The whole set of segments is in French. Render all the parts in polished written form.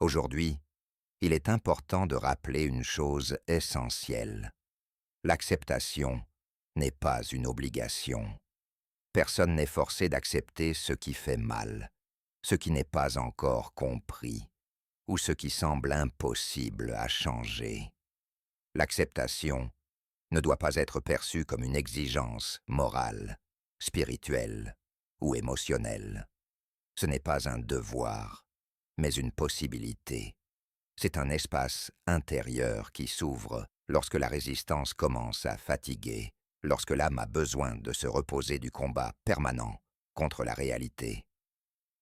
Aujourd'hui, il est important de rappeler une chose essentielle. L'acceptation n'est pas une obligation. Personne n'est forcé d'accepter ce qui fait mal, ce qui n'est pas encore compris, ou ce qui semble impossible à changer. L'acceptation ne doit pas être perçue comme une exigence morale, spirituelle ou émotionnelle. Ce n'est pas un devoir, mais une possibilité. C'est un espace intérieur qui s'ouvre lorsque la résistance commence à fatiguer, lorsque l'âme a besoin de se reposer du combat permanent contre la réalité.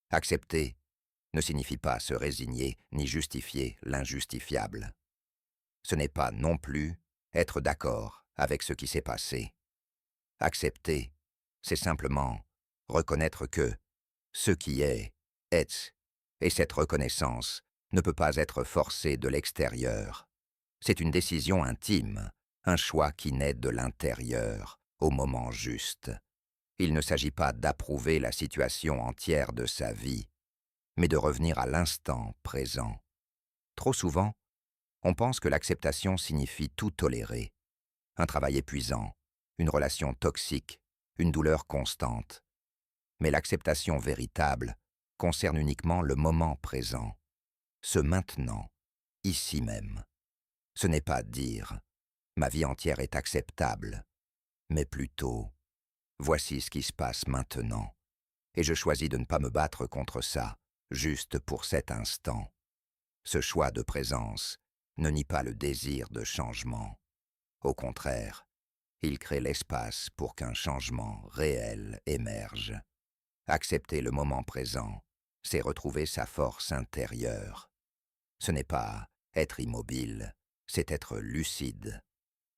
Accepter ne signifie pas se résigner ni justifier l'injustifiable. Ce n'est pas non plus être d'accord avec ce qui s'est passé. Accepter, c'est simplement reconnaître que ce qui est, et cette reconnaissance ne peut pas être forcée de l'extérieur. C'est une décision intime, un choix qui naît de l'intérieur, au moment juste. Il ne s'agit pas d'approuver la situation entière de sa vie, mais de revenir à l'instant présent. Trop souvent, on pense que l'acceptation signifie tout tolérer. Un travail épuisant, une relation toxique, une douleur constante. Mais l'acceptation véritable concerne uniquement le moment présent, ce maintenant, ici même. Ce n'est pas dire « ma vie entière est acceptable », mais plutôt « voici ce qui se passe maintenant, et je choisis de ne pas me battre contre ça, juste pour cet instant ». Ce choix de présence ne nie pas le désir de changement. Au contraire, il crée l'espace pour qu'un changement réel émerge. Accepter le moment présent, c'est retrouver sa force intérieure. Ce n'est pas être immobile, c'est être lucide.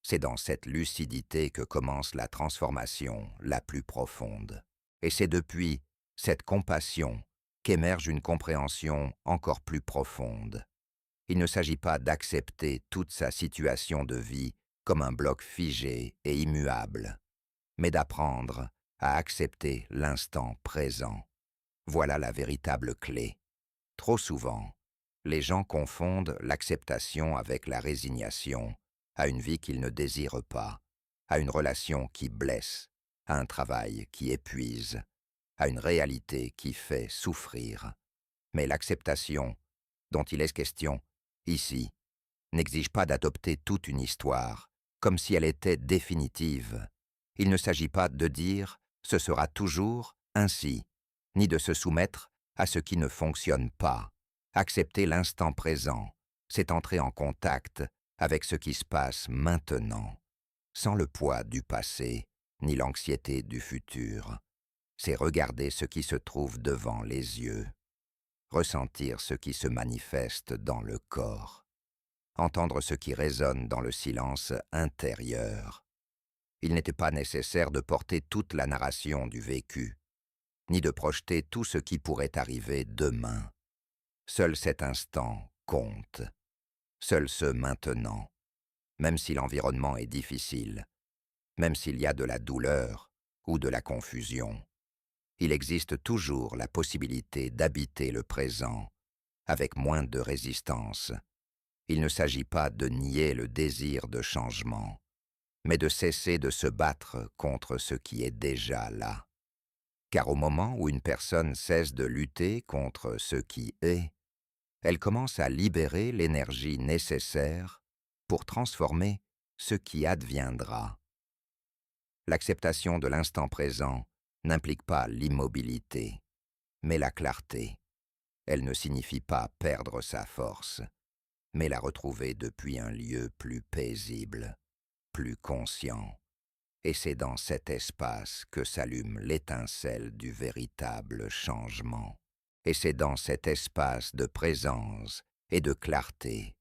C'est dans cette lucidité que commence la transformation la plus profonde. Et c'est depuis cette compassion qu'émerge une compréhension encore plus profonde. Il ne s'agit pas d'accepter toute sa situation de vie comme un bloc figé et immuable, mais d'apprendre à accepter l'instant présent. Voilà la véritable clé. Trop souvent, les gens confondent l'acceptation avec la résignation, à une vie qu'ils ne désirent pas, à une relation qui blesse, à un travail qui épuise, à une réalité qui fait souffrir. Mais l'acceptation, dont il est question ici, n'exige pas d'adopter toute une histoire, comme si elle était définitive. Il ne s'agit pas de dire « ce sera toujours ainsi », ni de se soumettre à ce qui ne fonctionne pas. Accepter l'instant présent, c'est entrer en contact avec ce qui se passe maintenant, sans le poids du passé, ni l'anxiété du futur. C'est regarder ce qui se trouve devant les yeux, ressentir ce qui se manifeste dans le corps, entendre ce qui résonne dans le silence intérieur. Il n'était pas nécessaire de porter toute la narration du vécu, ni de projeter tout ce qui pourrait arriver demain. Seul cet instant compte, seul ce maintenant, même si l'environnement est difficile, même s'il y a de la douleur ou de la confusion. Il existe toujours la possibilité d'habiter le présent avec moins de résistance. Il ne s'agit pas de nier le désir de changement, mais de cesser de se battre contre ce qui est déjà là. Car au moment où une personne cesse de lutter contre ce qui est, elle commence à libérer l'énergie nécessaire pour transformer ce qui adviendra. L'acceptation de l'instant présent n'implique pas l'immobilité, mais la clarté. Elle ne signifie pas perdre sa force, mais la retrouver depuis un lieu plus paisible, plus conscient. Et c'est dans cet espace que s'allume l'étincelle du véritable changement. Et c'est dans cet espace de présence et de clarté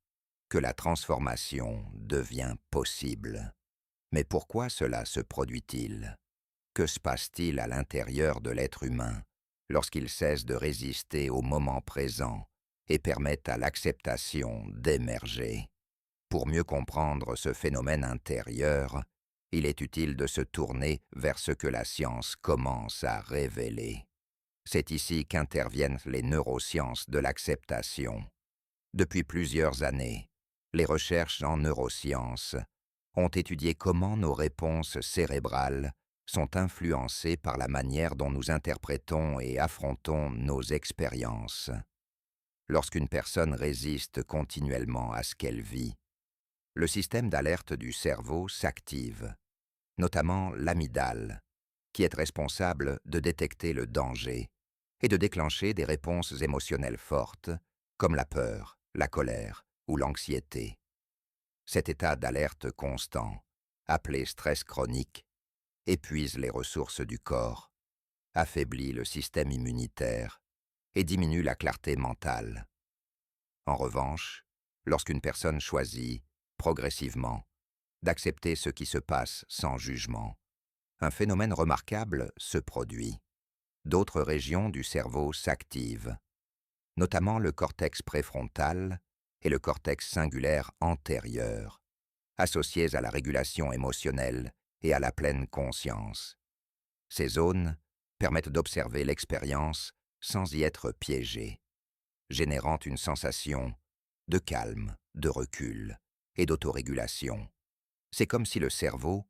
que la transformation devient possible. Mais pourquoi cela se produit-il? Que se passe-t-il à l'intérieur de l'être humain lorsqu'il cesse de résister au moment présent et permet à l'acceptation d'émerger? Pour mieux comprendre ce phénomène intérieur, il est utile de se tourner vers ce que la science commence à révéler. C'est ici qu'interviennent les neurosciences de l'acceptation. Depuis plusieurs années, les recherches en neurosciences ont étudié comment nos réponses cérébrales sont influencées par la manière dont nous interprétons et affrontons nos expériences. Lorsqu'une personne résiste continuellement à ce qu'elle vit, le système d'alerte du cerveau s'active, notamment l'amygdale, qui est responsable de détecter le danger et de déclencher des réponses émotionnelles fortes, comme la peur, la colère ou l'anxiété. Cet état d'alerte constant, appelé stress chronique, épuise les ressources du corps, affaiblit le système immunitaire et diminue la clarté mentale. En revanche, lorsqu'une personne choisit, progressivement, d'accepter ce qui se passe sans jugement, un phénomène remarquable se produit. D'autres régions du cerveau s'activent, notamment le cortex préfrontal et le cortex singulaire antérieur, associés à la régulation émotionnelle et à la pleine conscience. Ces zones permettent d'observer l'expérience sans y être piégé, générant une sensation de calme, de recul et d'autorégulation. C'est comme si le cerveau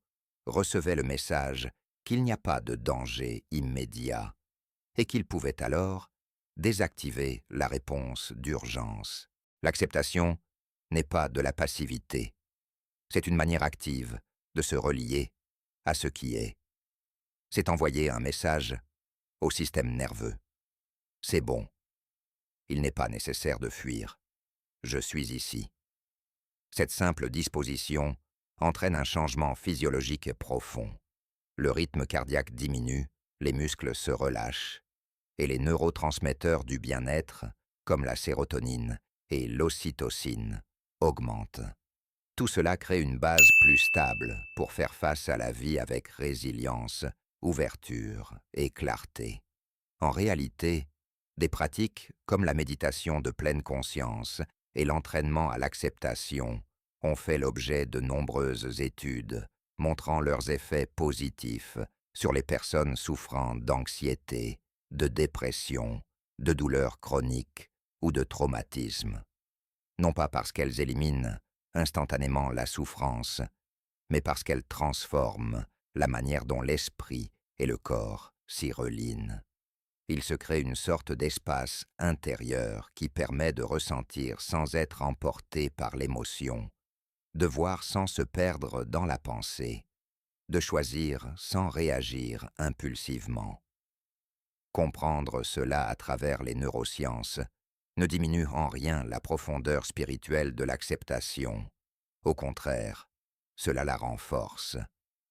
recevait le message qu'il n'y a pas de danger immédiat et qu'il pouvait alors désactiver la réponse d'urgence. L'acceptation n'est pas de la passivité. C'est une manière active de se relier à ce qui est. C'est envoyer un message au système nerveux. C'est bon. Il n'est pas nécessaire de fuir. Je suis ici. Cette simple disposition entraîne un changement physiologique profond. Le rythme cardiaque diminue, les muscles se relâchent, et les neurotransmetteurs du bien-être, comme la sérotonine et l'ocytocine, augmentent. Tout cela crée une base plus stable pour faire face à la vie avec résilience, ouverture et clarté. En réalité, des pratiques comme la méditation de pleine conscience et l'entraînement à l'acceptation ont fait l'objet de nombreuses études montrant leurs effets positifs sur les personnes souffrant d'anxiété, de dépression, de douleurs chroniques ou de traumatisme. Non pas parce qu'elles éliminent instantanément la souffrance, mais parce qu'elles transforment la manière dont l'esprit et le corps s'y relient. Il se crée une sorte d'espace intérieur qui permet de ressentir sans être emporté par l'émotion, de voir sans se perdre dans la pensée, de choisir sans réagir impulsivement. Comprendre cela à travers les neurosciences ne diminue en rien la profondeur spirituelle de l'acceptation. Au contraire, cela la renforce.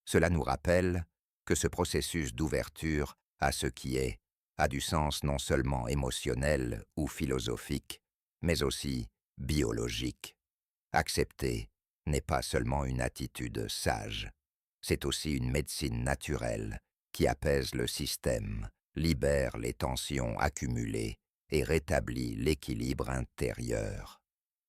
Cela nous rappelle que ce processus d'ouverture à ce qui est a du sens non seulement émotionnel ou philosophique, mais aussi biologique. Accepter n'est pas seulement une attitude sage, c'est aussi une médecine naturelle qui apaise le système, libère les tensions accumulées et rétablit l'équilibre intérieur.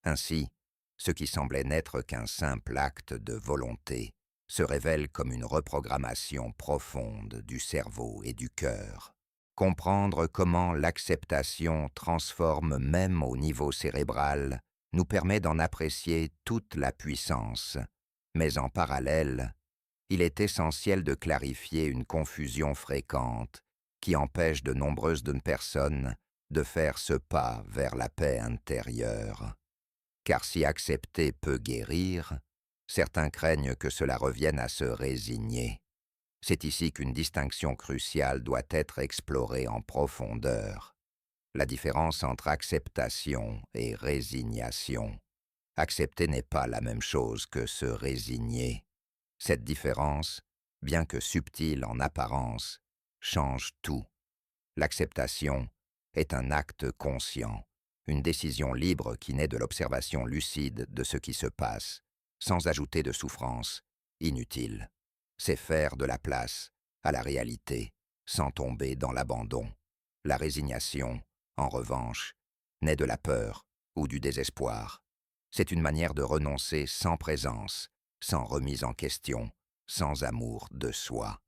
Ainsi, ce qui semblait n'être qu'un simple acte de volonté se révèle comme une reprogrammation profonde du cerveau et du cœur. Comprendre comment l'acceptation transforme même au niveau cérébral nous permet d'en apprécier toute la puissance, mais en parallèle, il est essentiel de clarifier une confusion fréquente qui empêche de nombreuses personnes de faire ce pas vers la paix intérieure. Car si accepter peut guérir, certains craignent que cela revienne à se résigner. C'est ici qu'une distinction cruciale doit être explorée en profondeur. La différence entre acceptation et résignation. Accepter n'est pas la même chose que se résigner. Cette différence, bien que subtile en apparence, change tout. L'acceptation est un acte conscient, une décision libre qui naît de l'observation lucide de ce qui se passe, sans ajouter de souffrance inutile. C'est faire de la place à la réalité, sans tomber dans l'abandon. La résignation, en revanche, naît de la peur ou du désespoir. C'est une manière de renoncer sans présence, sans remise en question, sans amour de soi.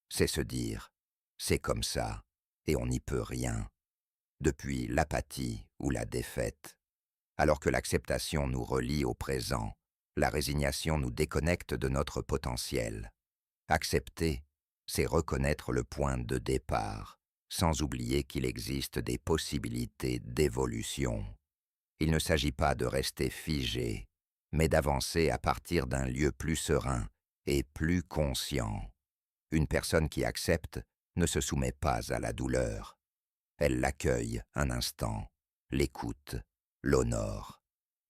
C'est se dire « c'est comme ça et on n'y peut rien », depuis l'apathie ou la défaite. Alors que l'acceptation nous relie au présent, la résignation nous déconnecte de notre potentiel. Accepter, c'est reconnaître le point de départ, sans oublier qu'il existe des possibilités d'évolution. Il ne s'agit pas de rester figé, mais d'avancer à partir d'un lieu plus serein et plus conscient. Une personne qui accepte ne se soumet pas à la douleur. Elle l'accueille un instant, l'écoute, l'honore.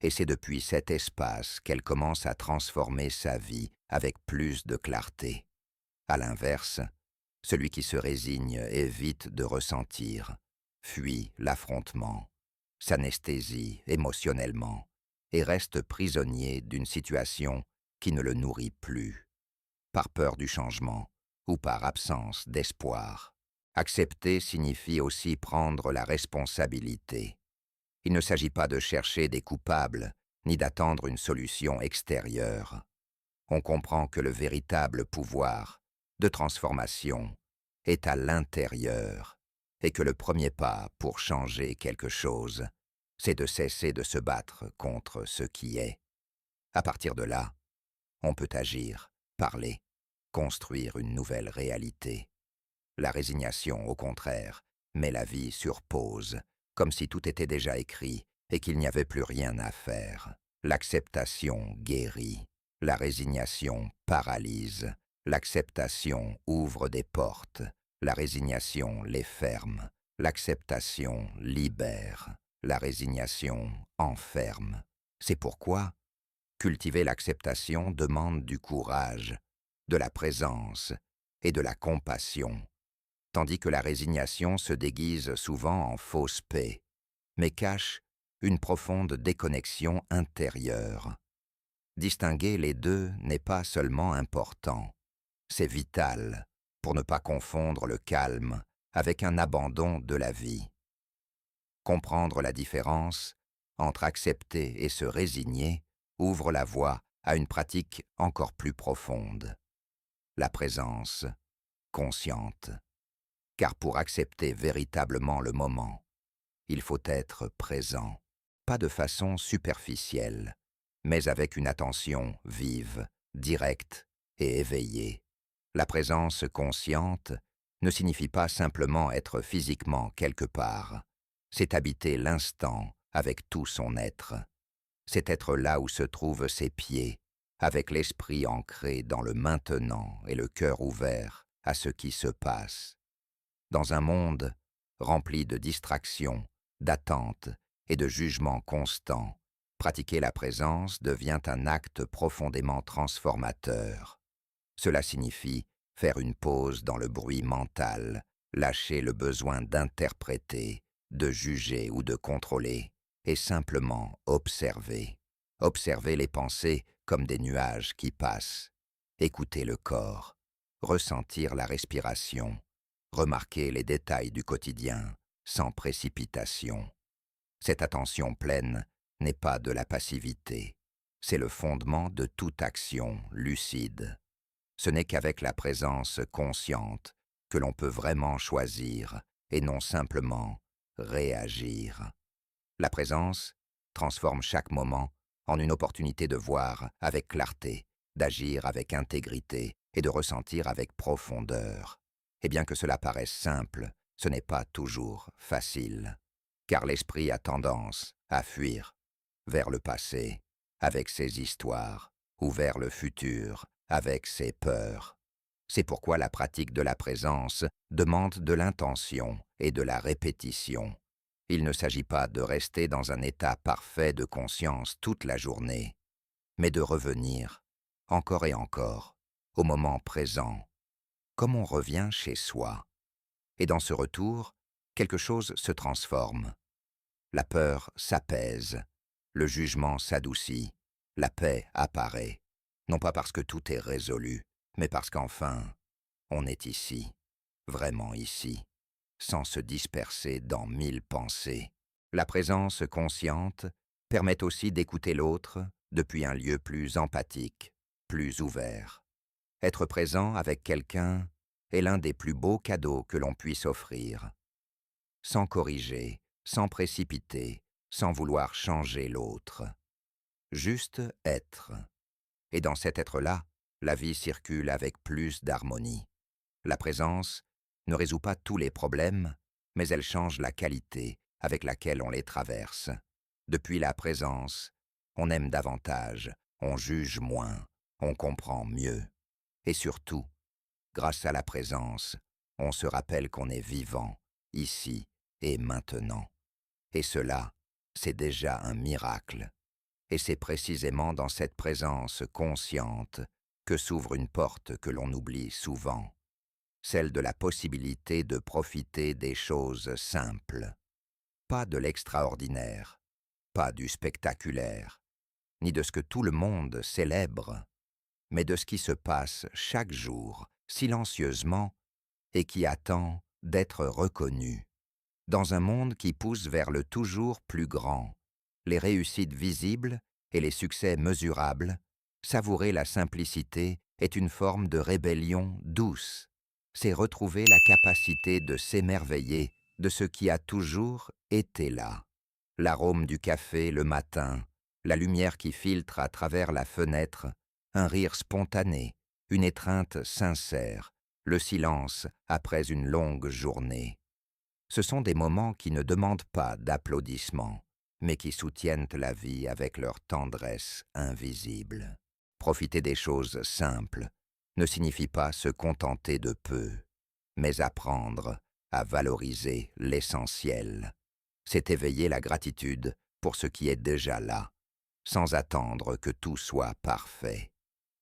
Et c'est depuis cet espace qu'elle commence à transformer sa vie avec plus de clarté. À l'inverse, celui qui se résigne évite de ressentir, fuit l'affrontement, s'anesthésie émotionnellement et reste prisonnier d'une situation qui ne le nourrit plus, par peur du changement ou par absence d'espoir. Accepter signifie aussi prendre la responsabilité. Il ne s'agit pas de chercher des coupables, ni d'attendre une solution extérieure. On comprend que le véritable pouvoir de transformation est à l'intérieur et que le premier pas pour changer quelque chose, c'est de cesser de se battre contre ce qui est. À partir de là, on peut agir, parler, construire une nouvelle réalité. La résignation, au contraire, met la vie sur pause, comme si tout était déjà écrit et qu'il n'y avait plus rien à faire. L'acceptation guérit, la résignation paralyse, l'acceptation ouvre des portes, la résignation les ferme, l'acceptation libère, la résignation enferme. C'est pourquoi cultiver l'acceptation demande du courage, de la présence et de la compassion, tandis que la résignation se déguise souvent en fausse paix, mais cache une profonde déconnexion intérieure. Distinguer les deux n'est pas seulement important, c'est vital pour ne pas confondre le calme avec un abandon de la vie. Comprendre la différence entre accepter et se résigner ouvre la voie à une pratique encore plus profonde, la présence consciente. Car pour accepter véritablement le moment, il faut être présent, pas de façon superficielle, mais avec une attention vive, directe et éveillée. La présence consciente ne signifie pas simplement être physiquement quelque part, c'est habiter l'instant avec tout son être. C'est être là où se trouvent ses pieds, avec l'esprit ancré dans le maintenant et le cœur ouvert à ce qui se passe. Dans un monde rempli de distractions, d'attentes et de jugements constants, pratiquer la présence devient un acte profondément transformateur. Cela signifie faire une pause dans le bruit mental, lâcher le besoin d'interpréter, de juger ou de contrôler, et simplement observer. Observer les pensées comme des nuages qui passent, écouter le corps, ressentir la respiration, remarquer les détails du quotidien sans précipitation. Cette attention pleine n'est pas de la passivité, c'est le fondement de toute action lucide. Ce n'est qu'avec la présence consciente que l'on peut vraiment choisir et non simplement réagir. La présence transforme chaque moment en une opportunité de voir avec clarté, d'agir avec intégrité et de ressentir avec profondeur. Et bien que cela paraisse simple, ce n'est pas toujours facile, car l'esprit a tendance à fuir vers le passé avec ses histoires ou vers le futur avec ses peurs. C'est pourquoi la pratique de la présence demande de l'intention et de la répétition. Il ne s'agit pas de rester dans un état parfait de conscience toute la journée, mais de revenir, encore et encore, au moment présent, comme on revient chez soi. Et dans ce retour, quelque chose se transforme. La peur s'apaise, le jugement s'adoucit, la paix apparaît, non pas parce que tout est résolu, mais parce qu'enfin, on est ici, vraiment ici, sans se disperser dans 1000 pensées. La présence consciente permet aussi d'écouter l'autre depuis un lieu plus empathique, plus ouvert. Être présent avec quelqu'un est l'un des plus beaux cadeaux que l'on puisse offrir. Sans corriger, sans précipiter, sans vouloir changer l'autre. Juste être. Et dans cet être-là, la vie circule avec plus d'harmonie. La présence ne résout pas tous les problèmes, mais elle change la qualité avec laquelle on les traverse. Depuis la présence, on aime davantage, on juge moins, on comprend mieux. Et surtout, grâce à la présence, on se rappelle qu'on est vivant, ici et maintenant. Et cela, c'est déjà un miracle. Et c'est précisément dans cette présence consciente que s'ouvre une porte que l'on oublie souvent, celle de la possibilité de profiter des choses simples. Pas de l'extraordinaire, pas du spectaculaire, ni de ce que tout le monde célèbre, mais de ce qui se passe chaque jour, silencieusement, et qui attend d'être reconnu. Dans un monde qui pousse vers le toujours plus grand, les réussites visibles et les succès mesurables, savourer la simplicité est une forme de rébellion douce. C'est retrouver la capacité de s'émerveiller de ce qui a toujours été là. L'arôme du café le matin, la lumière qui filtre à travers la fenêtre, un rire spontané, une étreinte sincère, le silence après une longue journée. Ce sont des moments qui ne demandent pas d'applaudissements, mais qui soutiennent la vie avec leur tendresse invisible. Profiter des choses simples ne signifie pas se contenter de peu, mais apprendre à valoriser l'essentiel. C'est éveiller la gratitude pour ce qui est déjà là, sans attendre que tout soit parfait.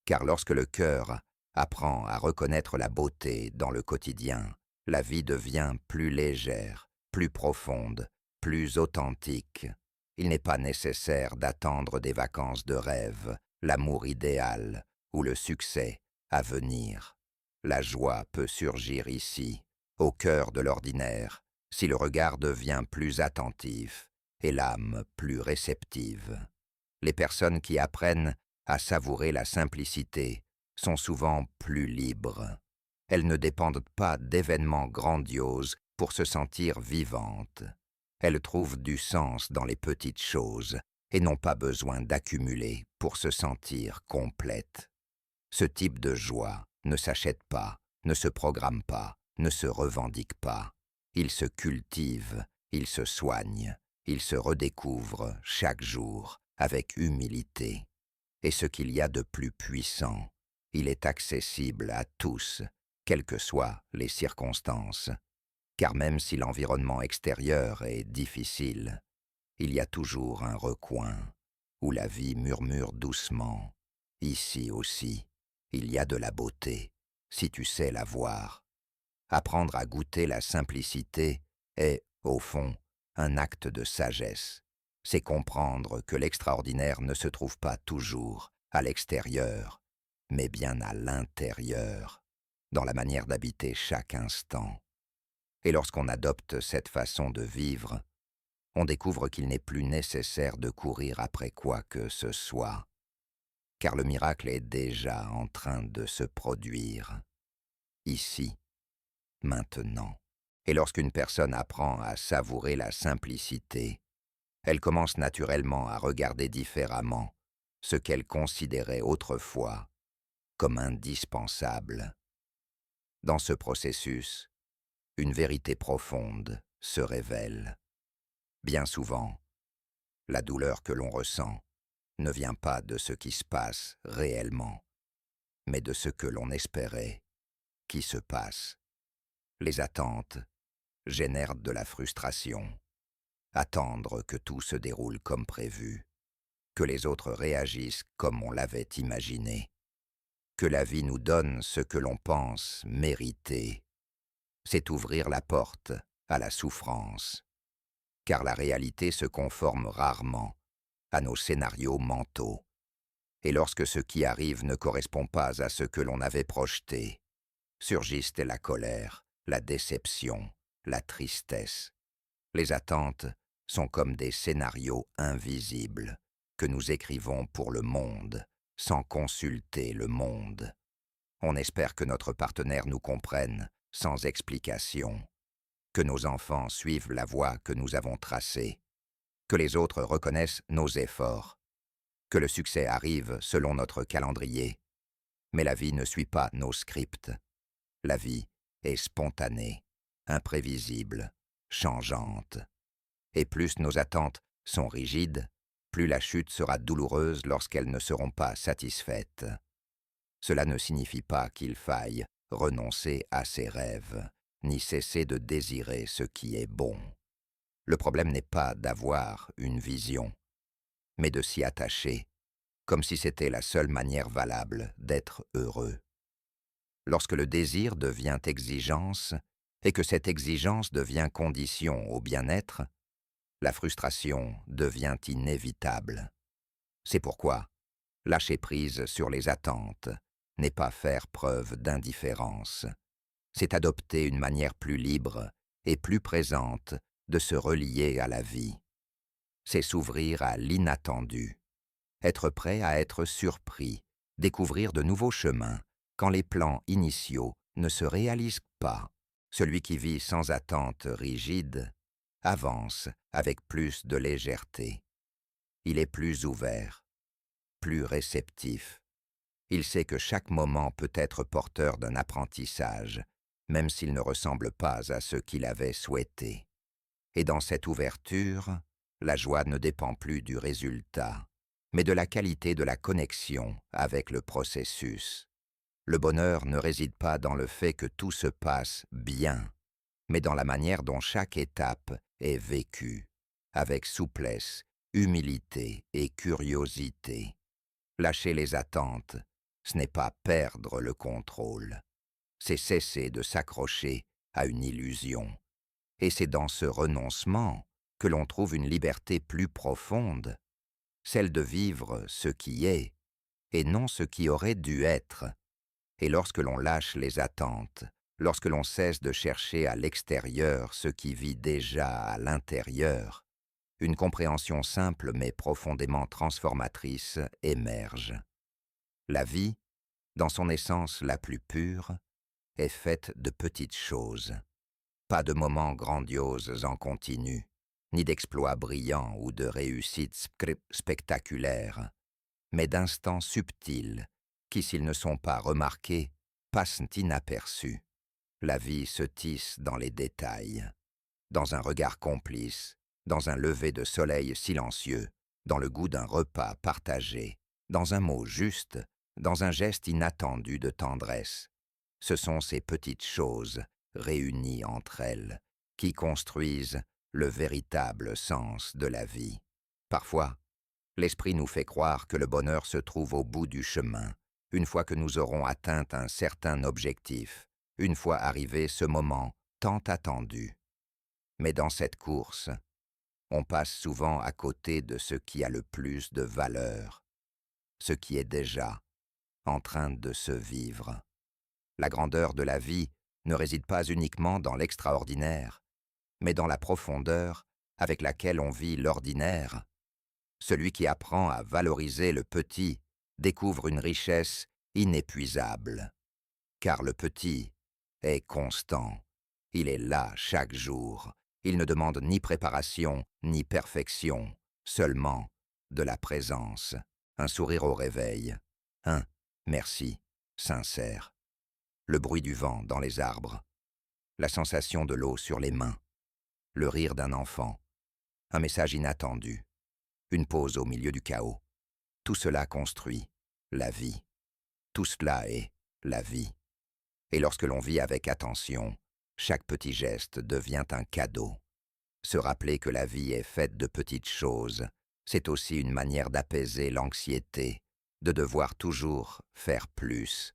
Car lorsque le cœur apprend à reconnaître la beauté dans le quotidien, la vie devient plus légère, plus profonde, plus authentique. Il n'est pas nécessaire d'attendre des vacances de rêve, l'amour idéal ou le succès à venir. La joie peut surgir ici, au cœur de l'ordinaire, si le regard devient plus attentif et l'âme plus réceptive. Les personnes qui apprennent à savourer la simplicité sont souvent plus libres. Elles ne dépendent pas d'événements grandioses pour se sentir vivantes. Elles trouvent du sens dans les petites choses et n'ont pas besoin d'accumuler pour se sentir complètes. Ce type de joie ne s'achète pas, ne se programme pas, ne se revendique pas. Il se cultive, il se soigne, il se redécouvre chaque jour avec humilité. Et ce qu'il y a de plus puissant, il est accessible à tous, quelles que soient les circonstances. Car même si l'environnement extérieur est difficile, il y a toujours un recoin où la vie murmure doucement. Ici aussi, il y a de la beauté, si tu sais la voir. Apprendre à goûter la simplicité est, au fond, un acte de sagesse. C'est comprendre que l'extraordinaire ne se trouve pas toujours à l'extérieur, mais bien à l'intérieur, dans la manière d'habiter chaque instant. Et lorsqu'on adopte cette façon de vivre, on découvre qu'il n'est plus nécessaire de courir après quoi que ce soit, car le miracle est déjà en train de se produire, ici, maintenant. Et lorsqu'une personne apprend à savourer la simplicité, elle commence naturellement à regarder différemment ce qu'elle considérait autrefois comme indispensable. Dans ce processus, une vérité profonde se révèle. Bien souvent, la douleur que l'on ressent ne vient pas de ce qui se passe réellement, mais de ce que l'on espérait qui se passe. Les attentes génèrent de la frustration. Attendre que tout se déroule comme prévu, que les autres réagissent comme on l'avait imaginé, que la vie nous donne ce que l'on pense mériter, c'est ouvrir la porte à la souffrance, car la réalité se conforme rarement à nos scénarios mentaux. Et lorsque ce qui arrive ne correspond pas à ce que l'on avait projeté, surgissent la colère, la déception, la tristesse. Les attentes sont comme des scénarios invisibles que nous écrivons pour le monde, sans consulter le monde. On espère que notre partenaire nous comprenne, sans explication, que nos enfants suivent la voie que nous avons tracée. que les autres reconnaissent nos efforts, que le succès arrive selon notre calendrier. Mais la vie ne suit pas nos scripts. La vie est spontanée, imprévisible, changeante. Et plus nos attentes sont rigides, plus la chute sera douloureuse lorsqu'elles ne seront pas satisfaites. Cela ne signifie pas qu'il faille renoncer à ses rêves, ni cesser de désirer ce qui est bon. Le problème n'est pas d'avoir une vision, mais de s'y attacher, comme si c'était la seule manière valable d'être heureux. Lorsque le désir devient exigence, et que cette exigence devient condition au bien-être, la frustration devient inévitable. C'est pourquoi lâcher prise sur les attentes n'est pas faire preuve d'indifférence. C'est adopter une manière plus libre et plus présente de se relier à la vie. C'est s'ouvrir à l'inattendu, être prêt à être surpris, découvrir de nouveaux chemins quand les plans initiaux ne se réalisent pas. Celui qui vit sans attente rigide avance avec plus de légèreté. Il est plus ouvert, plus réceptif. Il sait que chaque moment peut être porteur d'un apprentissage, même s'il ne ressemble pas à ce qu'il avait souhaité. Et dans cette ouverture, la joie ne dépend plus du résultat, mais de la qualité de la connexion avec le processus. Le bonheur ne réside pas dans le fait que tout se passe bien, mais dans la manière dont chaque étape est vécue, avec souplesse, humilité et curiosité. Lâcher les attentes, ce n'est pas perdre le contrôle, c'est cesser de s'accrocher à une illusion. Et c'est dans ce renoncement que l'on trouve une liberté plus profonde, celle de vivre ce qui est, et non ce qui aurait dû être. Et lorsque l'on lâche les attentes, lorsque l'on cesse de chercher à l'extérieur ce qui vit déjà à l'intérieur, une compréhension simple mais profondément transformatrice émerge. La vie, dans son essence la plus pure, est faite de petites choses. Pas de moments grandioses en continu, ni d'exploits brillants ou de réussites spectaculaires, mais d'instants subtils qui, s'ils ne sont pas remarqués, passent inaperçus. La vie se tisse dans les détails, dans un regard complice, dans un lever de soleil silencieux, dans le goût d'un repas partagé, dans un mot juste, dans un geste inattendu de tendresse. Ce sont ces petites choses, réunies entre elles, qui construisent le véritable sens de la vie. Parfois, l'esprit nous fait croire que le bonheur se trouve au bout du chemin, une fois que nous aurons atteint un certain objectif, une fois arrivé ce moment tant attendu. Mais dans cette course, on passe souvent à côté de ce qui a le plus de valeur, ce qui est déjà en train de se vivre. La grandeur de la vie ne réside pas uniquement dans l'extraordinaire, mais dans la profondeur avec laquelle on vit l'ordinaire. Celui qui apprend à valoriser le petit découvre une richesse inépuisable, car le petit est constant, il est là chaque jour, il ne demande ni préparation ni perfection, seulement de la présence, un sourire au réveil, un merci sincère, le bruit du vent dans les arbres, la sensation de l'eau sur les mains, le rire d'un enfant, un message inattendu, une pause au milieu du chaos. Tout cela construit la vie. Tout cela est la vie. Et lorsque l'on vit avec attention, chaque petit geste devient un cadeau. Se rappeler que la vie est faite de petites choses, c'est aussi une manière d'apaiser l'anxiété, de devoir toujours faire plus,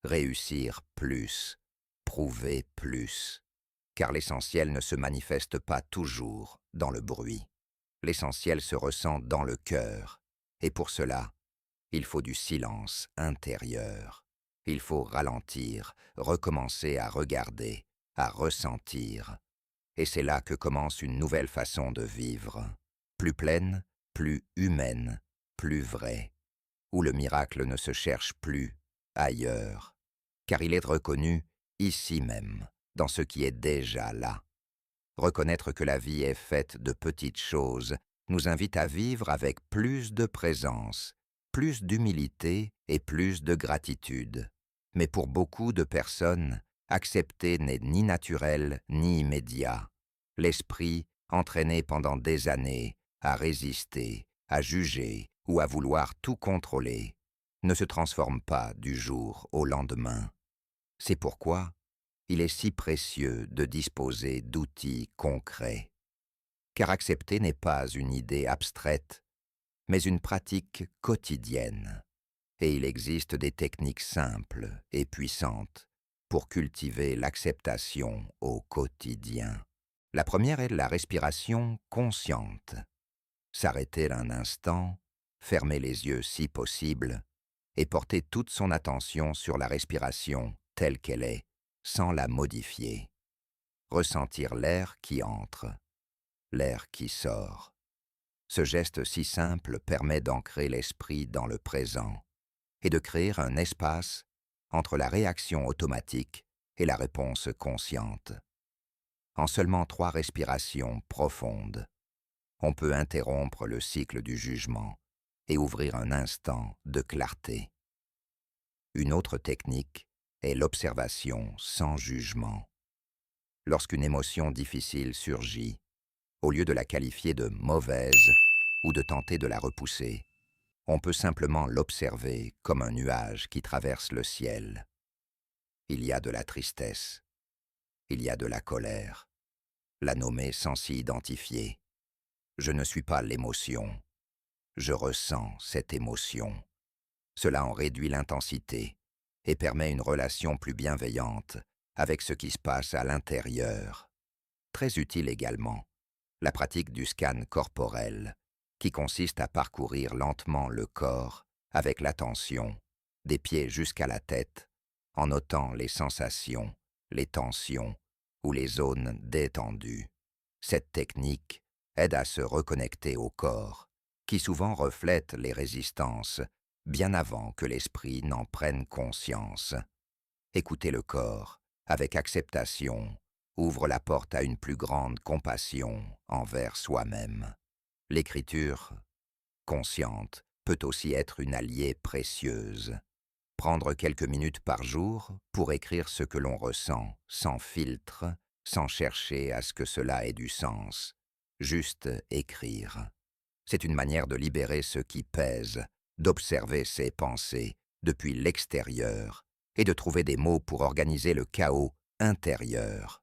réussir plus, prouver plus. Car l'essentiel ne se manifeste pas toujours dans le bruit. L'essentiel se ressent dans le cœur, et pour cela, il faut du silence intérieur. Il faut ralentir, recommencer à regarder, à ressentir. Et c'est là que commence une nouvelle façon de vivre, plus pleine, plus humaine, plus vraie, où le miracle ne se cherche plus ailleurs, car il est reconnu ici même, dans ce qui est déjà là. Reconnaître que la vie est faite de petites choses nous invite à vivre avec plus de présence, plus d'humilité et plus de gratitude. Mais pour beaucoup de personnes, accepter n'est ni naturel ni immédiat. L'esprit, entraîné pendant des années à résister, à juger ou à vouloir tout contrôler, ne se transforme pas du jour au lendemain. C'est pourquoi il est si précieux de disposer d'outils concrets. Car accepter n'est pas une idée abstraite, mais une pratique quotidienne. Et il existe des techniques simples et puissantes pour cultiver l'acceptation au quotidien. La première est la respiration consciente. S'arrêter un instant, fermer les yeux si possible, et porter toute son attention sur la respiration telle qu'elle est, sans la modifier. Ressentir l'air qui entre, l'air qui sort. Ce geste si simple permet d'ancrer l'esprit dans le présent et de créer un espace entre la réaction automatique et la réponse consciente. En seulement 3 respirations profondes, on peut interrompre le cycle du jugement et ouvrir un instant de clarté. Une autre technique est l'observation sans jugement. Lorsqu'une émotion difficile surgit, au lieu de la qualifier de mauvaise ou de tenter de la repousser, on peut simplement l'observer comme un nuage qui traverse le ciel. Il y a de la tristesse, il y a de la colère, la nommer sans s'y identifier. Je ne suis pas l'émotion, je ressens cette émotion. Cela en réduit l'intensité et permet une relation plus bienveillante avec ce qui se passe à l'intérieur. Très utile également, la pratique du scan corporel, qui consiste à parcourir lentement le corps avec l'attention, des pieds jusqu'à la tête, en notant les sensations, les tensions ou les zones détendues. Cette technique aide à se reconnecter au corps, qui souvent reflète les résistances, bien avant que l'esprit n'en prenne conscience. Écouter le corps, avec acceptation, ouvre la porte à une plus grande compassion envers soi-même. L'écriture, consciente, peut aussi être une alliée précieuse. Prendre quelques minutes par jour pour écrire ce que l'on ressent, sans filtre, sans chercher à ce que cela ait du sens. Juste écrire. C'est une manière de libérer ce qui pèse, d'observer ses pensées depuis l'extérieur et de trouver des mots pour organiser le chaos intérieur.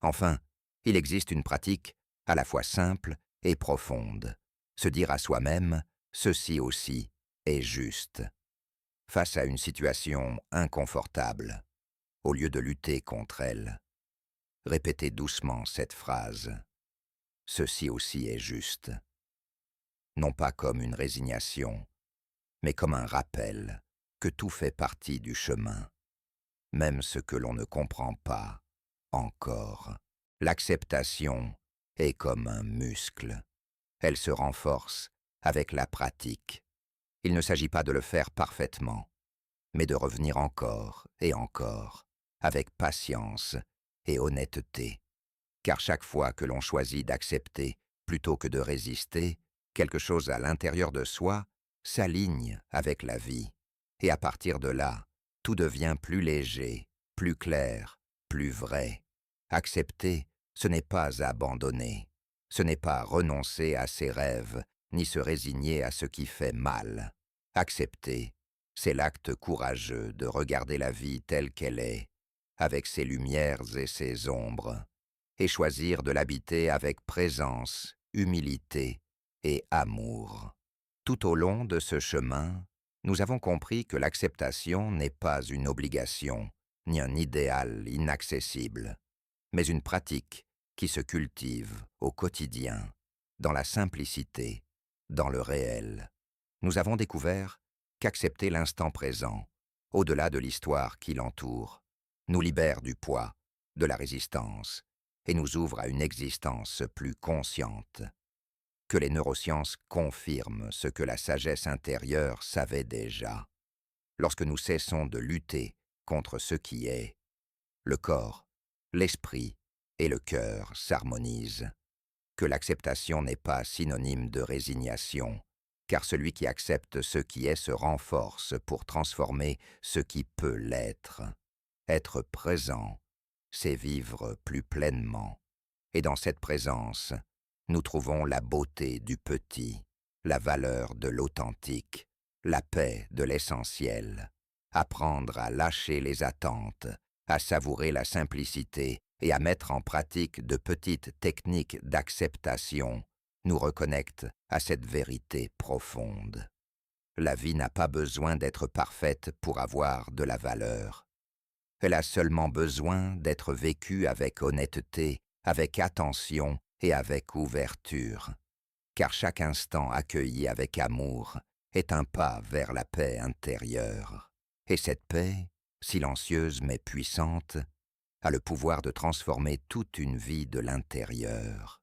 Enfin, il existe une pratique à la fois simple et profonde. Se dire à soi-même « ceci aussi est juste ». Face à une situation inconfortable, au lieu de lutter contre elle, répétez doucement cette phrase « ceci aussi est juste ». Non pas comme une résignation, mais comme un rappel que tout fait partie du chemin, même ce que l'on ne comprend pas encore. L'acceptation est comme un muscle. Elle se renforce avec la pratique. Il ne s'agit pas de le faire parfaitement, mais de revenir encore et encore, avec patience et honnêteté. Car chaque fois que l'on choisit d'accepter plutôt que de résister, quelque chose à l'intérieur de soi s'aligne avec la vie. Et à partir de là, tout devient plus léger, plus clair, plus vrai. Accepter, ce n'est pas abandonner. Ce n'est pas renoncer à ses rêves, ni se résigner à ce qui fait mal. Accepter, c'est l'acte courageux de regarder la vie telle qu'elle est, avec ses lumières et ses ombres, et choisir de l'habiter avec présence, humilité et amour. Tout au long de ce chemin, nous avons compris que l'acceptation n'est pas une obligation, ni un idéal inaccessible, mais une pratique qui se cultive au quotidien, dans la simplicité, dans le réel. Nous avons découvert qu'accepter l'instant présent, au-delà de l'histoire qui l'entoure, nous libère du poids, de la résistance, et nous ouvre à une existence plus consciente. Que les neurosciences confirment ce que la sagesse intérieure savait déjà. Lorsque nous cessons de lutter contre ce qui est, le corps, l'esprit et le cœur s'harmonisent. que l'acceptation n'est pas synonyme de résignation, car celui qui accepte ce qui est se renforce pour transformer ce qui peut l'être. Être présent, c'est vivre plus pleinement. Et dans cette présence, nous trouvons la beauté du petit, la valeur de l'authentique, la paix de l'essentiel. Apprendre à lâcher les attentes, à savourer la simplicité et à mettre en pratique de petites techniques d'acceptation nous reconnecte à cette vérité profonde. La vie n'a pas besoin d'être parfaite pour avoir de la valeur. Elle a seulement besoin d'être vécue avec honnêteté, avec attention et avec ouverture. Car chaque instant accueilli avec amour est un pas vers la paix intérieure. Et cette paix, silencieuse mais puissante, a le pouvoir de transformer toute une vie de l'intérieur.